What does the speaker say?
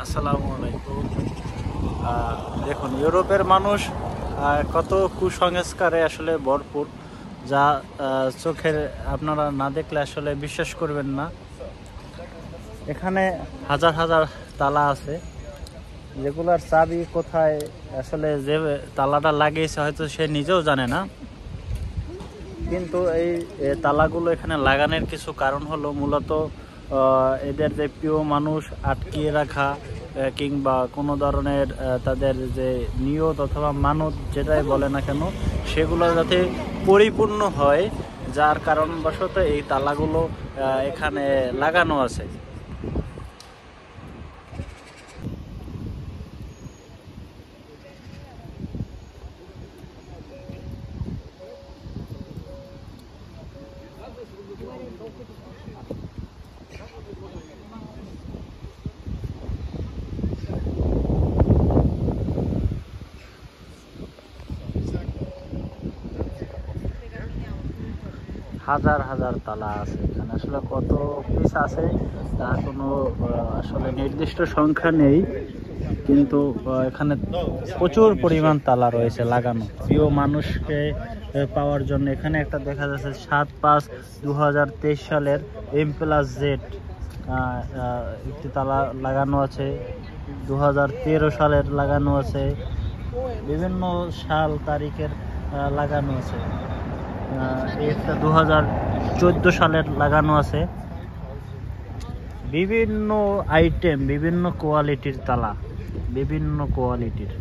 আসসালামু আলাইকুম। দেখুন, ইউরোপের মানুষ কত কুসংস্কারে আসলে ভরপুর, যা চোখের আপনারা না দেখলে আসলে বিশ্বাস করবেন না। এখানে হাজার হাজার তালা আছে, যেগুলার চাবি কোথায়, আসলে যে তালাটা লাগিয়েছে হয়তো সে নিজেও জানে না। কিন্তু এই তালাগুলো এখানে লাগানোর কিছু কারণ হলো মূলত এদের যে প্রিয় মানুষ আটকিয়ে রাখা, কিংবা কোনো ধরনের তাদের যে নিয়ত অথবা মানত যেটাই বলে না কেন, সেগুলো যাতে পরিপূর্ণ হয়, যার কারণবশত এই তালাগুলো এখানে লাগানো আছে। হাজার হাজার তালা আছে এখানে, আসলে কত পিস আছে তার কোনো আসলে নির্দিষ্ট সংখ্যা নেই, কিন্তু এখানে প্রচুর পরিমাণ তালা রয়েছে লাগানো প্রিয় মানুষকে পাওয়ার জন্য। এখানে একটা দেখা যাচ্ছে 7/5/2023 সালের M+Z একটি তালা লাগানো আছে, 2013 সালের লাগানো আছে, বিভিন্ন সাল তারিখের লাগানো আছে। একটা 2014 সালের লাগানো আছে। বিভিন্ন আইটেম, বিভিন্ন কোয়ালিটির তালা, বিভিন্ন কোয়ালিটির।